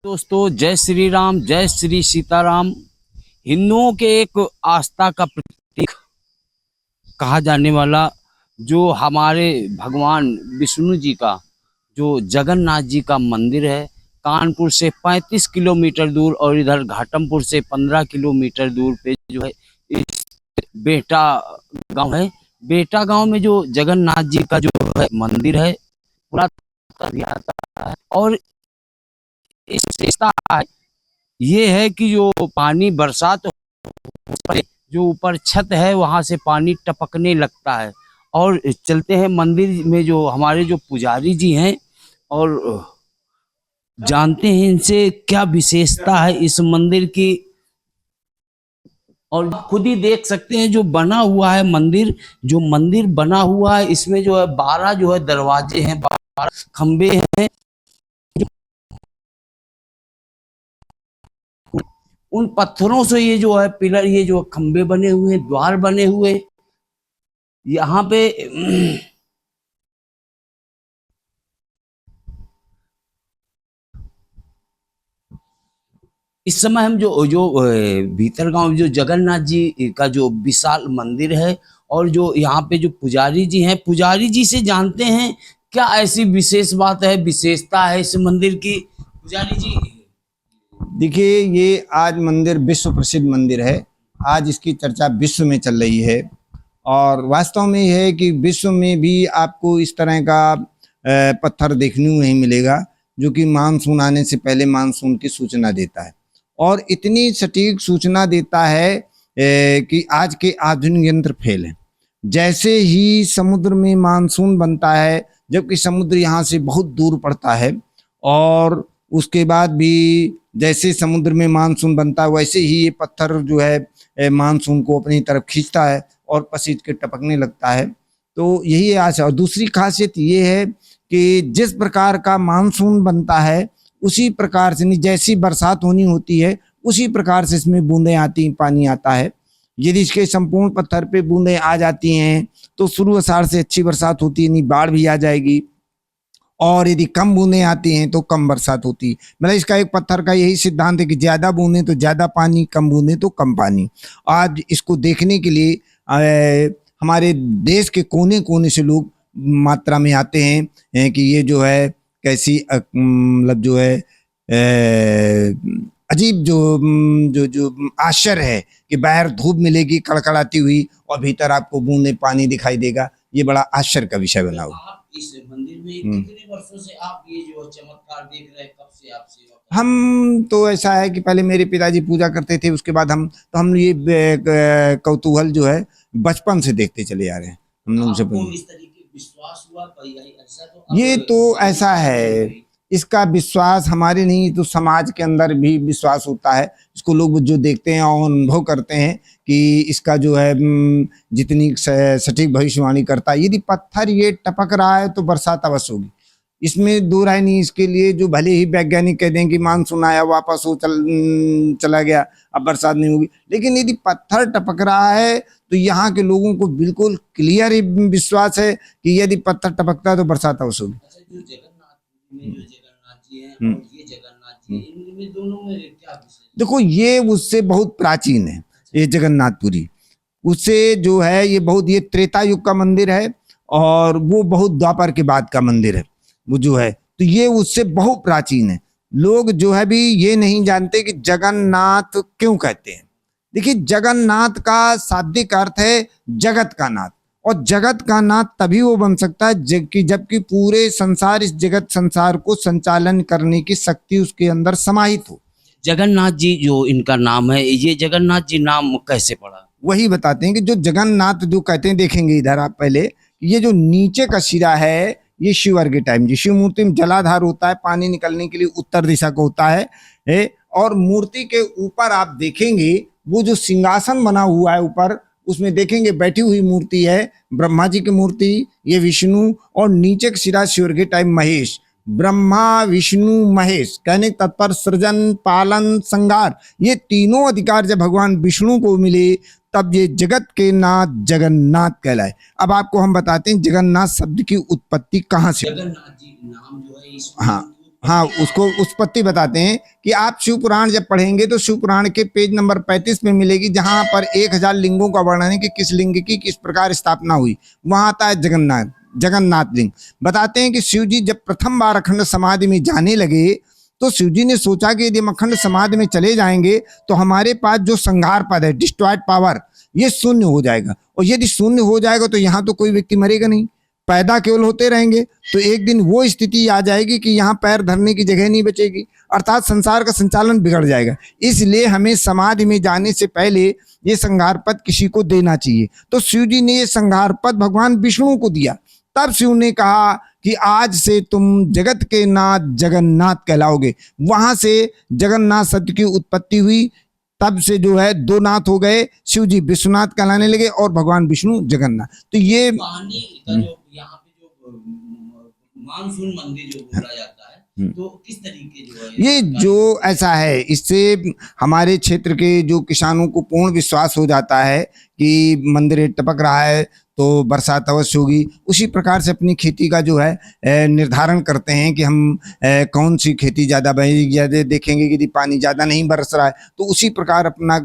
दोस्तों, जय श्री राम, जय श्री सीताराम। हिंदुओं के एक आस्था का प्रतीक कहा जाने वाला जो हमारे भगवान विष्णु जी का जो जगन्नाथ जी का मंदिर है, कानपुर से 35 किलोमीटर दूर और इधर घाटमपुर से 15 किलोमीटर दूर पे जो है इस बेटा गांव है। बेटा गांव में जो जगन्नाथ जी का जो है मंदिर है, पूरा आता है। और इस विशेषता ये है कि जो पानी बरसात पर जो ऊपर छत है वहां से पानी टपकने लगता है। और चलते हैं मंदिर में, जो हमारे जो पुजारी जी हैं, और जानते हैं इनसे क्या विशेषता है इस मंदिर की। और खुद ही देख सकते हैं जो बना हुआ है मंदिर, जो मंदिर बना हुआ है इसमें जो है 12 जो है दरवाजे हैं, 12 खंबे हैं। उन पत्थरों से ये जो है पिलर, ये जो खंबे बने हुए, द्वार बने हुए यहाँ पे। इस समय हम जो जो भीतर गांव जो जगन्नाथ जी का जो विशाल मंदिर है, और जो यहाँ पे जो पुजारी जी हैं, पुजारी जी से जानते हैं क्या ऐसी विशेष बात है, विशेषता है इस मंदिर की। पुजारी जी, देखिए, ये आज मंदिर विश्व प्रसिद्ध मंदिर है। आज इसकी चर्चा विश्व में चल रही है और वास्तव में यह है कि विश्व में भी आपको इस तरह का पत्थर देखने को नहीं मिलेगा जो कि मानसून आने से पहले मानसून की सूचना देता है, और इतनी सटीक सूचना देता है कि आज के आधुनिक यंत्र फेल हैं। जैसे ही समुद्र में मानसून बनता है, जबकि समुद्र यहाँ से बहुत दूर पड़ता है, और उसके बाद भी जैसे समुद्र में मानसून बनता है वैसे ही ये पत्थर जो है मानसून को अपनी तरफ खींचता है और पसीज के टपकने लगता है। तो यही आशा। और दूसरी खासियत ये है कि जिस प्रकार का मानसून बनता है उसी प्रकार से, नहीं जैसी बरसात होनी होती है उसी प्रकार से इसमें बूंदें आती, पानी आता है। यदि इसके संपूर्ण पत्थर पे बूंदें आ जाती हैं तो शुरू आषाढ़ से अच्छी बरसात होती है, नहीं बाढ़ भी आ जाएगी। और यदि कम बूंदें आती हैं तो कम बरसात होती है। मतलब इसका एक पत्थर का यही सिद्धांत है कि ज़्यादा बूंदें तो ज़्यादा पानी, कम बूंदें तो कम पानी। आज इसको देखने के लिए हमारे देश के कोने कोने से लोग मात्रा में आते हैं कि ये जो है कैसी मतलब जो है अजीब जो जो जो आश्चर्य है कि बाहर धूप मिलेगी कड़कड़ाती हुई और भीतर आपको बूंदे पानी दिखाई देगा। ये बड़ा आश्चर्य का विषय बना हुआ। इस मंदिर में कितने वर्षों से आप ये जो चमत्कार देख रहे हैं, कब से आप सेवा कर रहे हैं? हम तो ऐसा है कि पहले मेरे पिताजी पूजा करते थे, उसके बाद हम ये कौतूहल जो है बचपन से देखते चले आ रहे हैं। हम लोग से इस तरीके विश्वास हुआ ऐसा ये तो ऐसा है, इसका विश्वास हमारे नहीं तो समाज के अंदर भी विश्वास होता है। इसको लोग जो देखते हैं और अनुभव करते हैं कि इसका जो है जितनी सटीक भविष्यवाणी करता है। यदि पत्थर ये टपक रहा है तो बरसात अवश्य होगी, इसमें दो राय नहीं। इसके लिए जो भले ही वैज्ञानिक कह दें कि मानसून आया वापस हो चला गया, अब बरसात नहीं होगी, लेकिन यदि पत्थर टपक रहा है तो यहाँ के लोगों को बिल्कुल क्लियर विश्वास है कि यदि पत्थर टपकता है तो बरसात अवश्य होगी। जो जगन्नाथ जी हैं और ये जगन्नाथ जी, इनमें दोनों में क्या विशेष? देखो, ये उससे बहुत प्राचीन है। ये जगन्नाथपुरी उससे जो है ये बहुत, ये त्रेता युग का मंदिर है और वो बहुत द्वापर के बाद का मंदिर है वो जो है, तो ये उससे बहुत प्राचीन है। लोग जो है भी ये नहीं जानते कि जगन्नाथ क्यों कहते हैं। देखिए, जगन्नाथ का शाब्दिक अर्थ है जगत का नाथ, और जगत का नाथ तभी वो बन सकता है जबकि पूरे संसार, इस जगत संसार को संचालन करने की शक्ति उसके अंदर समाहित हो। जगन्नाथ जी जो इनका नाम है, ये जगन्नाथ जी नाम कैसे पड़ा? वही बताते हैं कि जो जगन्नाथ जो कहते हैं, देखेंगे इधर आप पहले, ये जो नीचे का सिरा है ये शिव अर्घ्य टाइम जी, शिव मूर्ति में जलाधार होता है, पानी निकलने के लिए उत्तर दिशा को होता है। और मूर्ति के ऊपर आप देखेंगे वो जो सिंहासन बना हुआ है ऊपर, उसमें देखेंगे बैठी हुई मूर्ति है ब्रह्मा जी की मूर्ति, ये विष्णु, और नीचे का सिरा शिव अर्घ्य टाइम महेश। ब्रह्मा विष्णु महेश कहने तत्पर सृजन पालन संहार, ये तीनों अधिकार जब भगवान विष्णु को मिले तब ये जगत के नाथ जगन्नाथ कहलाए। अब आपको हम बताते हैं जगन्नाथ शब्द की उत्पत्ति कहाँ से। जगन्नाथ जी नाम जो है हाँ हाँ उसको उत्पत्ति बताते हैं कि आप शिव पुराण जब पढ़ेंगे तो शिव पुराण के पेज नंबर 35 में मिलेगी, जहां पर 1000 लिंगों का वर्णन है कि किस लिंग की किस प्रकार स्थापना हुई। वहां आता है जगन्नाथ लिंग। बताते हैं कि शिव जी जब प्रथम बार अखंड समाधि में जाने लगे तो शिव जी ने सोचा कि यदि हम अखंड समाधि में चले जाएंगे तो हमारे पास जो संहार पद है, डिस्ट्रॉयड पावर, ये शून्य हो जाएगा। और यदि शून्य हो जाएगा तो यहाँ तो कोई व्यक्ति मरेगा नहीं, पैदा केवल होते रहेंगे। तो एक दिन वो स्थिति आ जाएगी कि यहाँ पैर धरने की जगह नहीं बचेगी, अर्थात संसार का संचालन बिगड़ जाएगा। इसलिए हमें समाधि में जाने से पहले ये संहार पद किसी को देना चाहिए। तो शिव जी ने ये संहार पद भगवान विष्णु को दिया। तब शिव ने कहा कि आज से तुम जगत के नाथ जगन्नाथ कहलाओगे। वहां से जगन्नाथ शब्द की उत्पत्ति हुई। तब से जो है दो नाथ हो गए, शिव जी विश्वनाथ कहलाने लगे और भगवान विष्णु जगन्नाथ। तो ये पानी का जो यहाँ पे जो मानसून मंदिर जो बोला जाता है, तो किस तरीके जो है ये जो ऐसा है, इससे हमारे क्षेत्र के जो किसानों को पूर्ण विश्वास हो जाता है कि मंदिर टपक रहा है तो बरसात अवश्य होगी। उसी प्रकार से अपनी खेती का जो है निर्धारण करते हैं कि हम कौन सी खेती ज़्यादा बनेगी। ज़्यादा देखेंगे कि यदि पानी ज़्यादा नहीं बरस रहा है तो उसी प्रकार अपना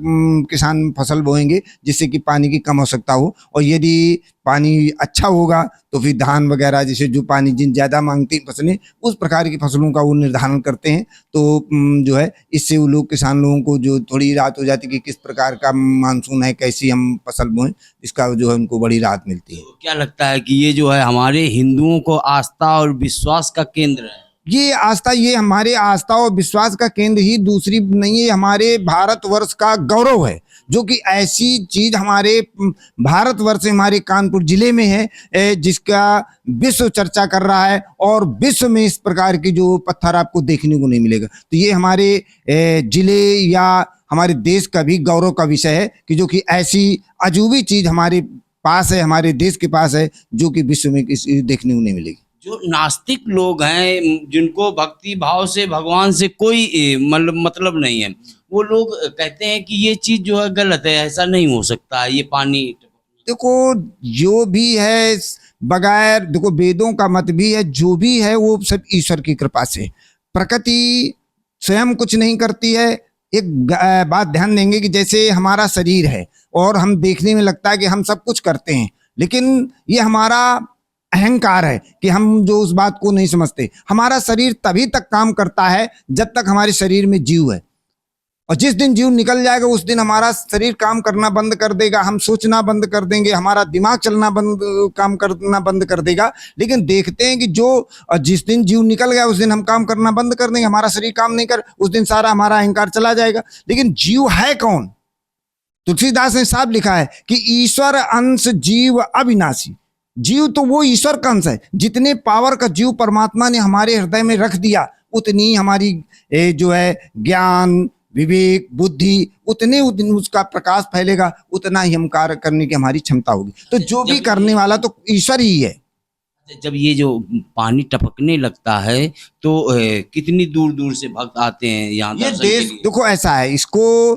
किसान फसल बोएंगे जिससे कि पानी की कम आवश्यकता हो। और यदि पानी अच्छा होगा तो फिर धान वगैरह जैसे जो पानी जिन ज़्यादा मांगती फसलें, उस प्रकार की फसलों का वो निर्धारण करते हैं। तो जो है इससे वो लोग किसान लोगों को जो थोड़ी राहत हो जाती है कि किस प्रकार का मानसून है, कैसी हम फसल बोएं, इसका जो है उनको बड़ी राहत मिलती है। तो क्या लगता है कि ये जो है हमारे हिंदुओं को आस्था और विश्वास का केंद्र है? ये आस्था, ये हमारे आस्था और विश्वास का केंद्र ही दूसरी नहीं है, हमारे भारतवर्ष का गौरव है। जो कि ऐसी चीज हमारे भारतवर्ष, हमारे कानपुर जिले में है जिसका विश्व चर्चा कर रहा है और विश्व में इस प्रकार की जो पत्थर आपको देखने को नहीं मिलेगा। तो ये हमारे जिले या हमारे देश का भी गौरव का विषय है कि जो कि ऐसी अजूबी चीज हमारे पास है, हमारे देश के पास है, जो कि विश्व में किसी देखने को नहीं मिलेगी। जो नास्तिक लोग हैं, जिनको भक्ति भाव से भगवान से कोई मतलब नहीं है, वो लोग कहते हैं कि ये चीज जो है गलत है, ऐसा नहीं हो सकता ये पानी। देखो जो भी है बगैर, देखो वेदों का मत भी है, जो भी है वो सब ईश्वर की कृपा से। प्रकृति स्वयं कुछ नहीं करती है। एक बात ध्यान देंगे कि जैसे हमारा शरीर है और हम देखने में लगता है कि हम सब कुछ करते हैं, लेकिन ये हमारा अहंकार है कि हम जो उस बात को नहीं समझते। हमारा शरीर तभी तक काम करता है जब तक हमारे शरीर में जीव है, और जिस दिन जीव निकल जाएगा उस दिन हमारा शरीर काम करना बंद कर देगा, हम सोचना बंद कर देंगे, हमारा दिमाग चलना काम करना बंद कर देगा। लेकिन देखते हैं कि जो जिस दिन जीव निकल गया उस दिन हम काम करना बंद कर देंगे, हमारा शरीर काम नहीं कर, उस दिन सारा हमारा अहंकार चला जाएगा। लेकिन जीव है कौन? तुलसीदास ने साफ लिखा है कि ईश्वर अंश जीव अविनाशी। जीव तो वो ईश्वर का अंश है। जितने पावर का जीव परमात्मा ने हमारे हृदय में रख दिया, उतनी हमारी जो है ज्ञान, विवेक, बुद्धि, उतने उसका प्रकाश फैलेगा, उतना ही हम कार्य करने की हमारी क्षमता होगी। तो जो भी करने वाला तो ईश्वर ही है। जब ये जो पानी टपकने लगता है तो कितनी दूर दूर से भक्त आते हैं यहाँ ये दर्शन देश, के लिए? देखो ऐसा है, इसको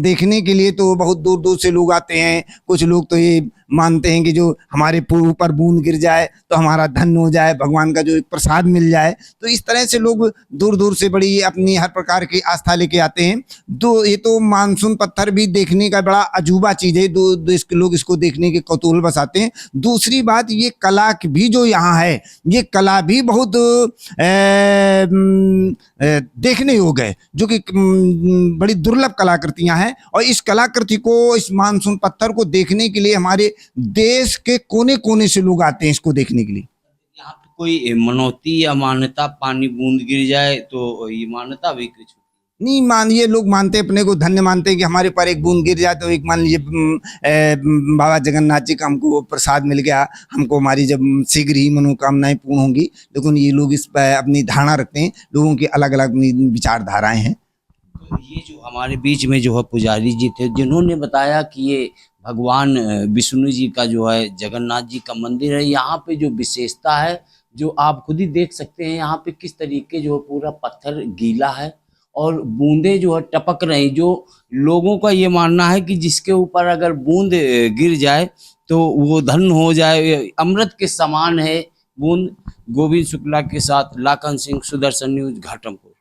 देखने के लिए तो बहुत दूर दूर से लोग आते हैं। कुछ लोग तो ये मानते हैं कि जो हमारे ऊपर बूंद गिर जाए तो हमारा धन हो जाए, भगवान का जो एक प्रसाद मिल जाए। तो इस तरह से लोग दूर दूर से बड़ी अपनी हर प्रकार की आस्था लेके आते हैं। ये तो मानसून पत्थर भी देखने का बड़ा अजूबा चीज है, देश के लोग इसको देखने के कौतूहल बस आते हैं। दूसरी बात, ये कला भी जो यहाँ है, ये कला भी बहुत देखने योग्य है, जो कि बड़ी दुर्लभ कलाकृतियां हैं। और इस कलाकृति को, इस मानसून पत्थर को देखने के लिए हमारे देश के कोने कोने से लोग आते हैं इसको देखने के लिए। यहाँ पे कोई मनौती या मान्यता, पानी बूंद गिर जाए तो ये मान्यता भी कुछ नहीं मानिए, लोग मानते, अपने को धन्य मानते हैं कि हमारे पर एक बूंद गिर जाए तो एक मान लीजिए बाबा जगन्नाथ जी का हमको प्रसाद मिल गया, हमको हमारी जब शीघ्र ही मनोकामनाएं पूर्ण होंगी। लेकिन ये लोग इस पर अपनी धारणा रखते हैं, लोगों की अलग अलग विचारधाराएं हैं। तो ये जो हमारे बीच में जो है पुजारी जी थे, जिन्होंने बताया कि ये भगवान विष्णु जी का जो है जगन्नाथ जी का मंदिर है। यहाँ पे जो विशेषता है, जो आप खुद ही देख सकते हैं, यहाँ पे किस तरीके जो पूरा पत्थर गीला है और बूंदे जो है टपक रही। जो लोगों का ये मानना है कि जिसके ऊपर अगर बूंद गिर जाए तो वो धन हो जाए, अमृत के समान है, बूंद। गोविंद शुक्ला के साथ लाखन सिंह, सुदर्शन न्यूज, घाटमपुर।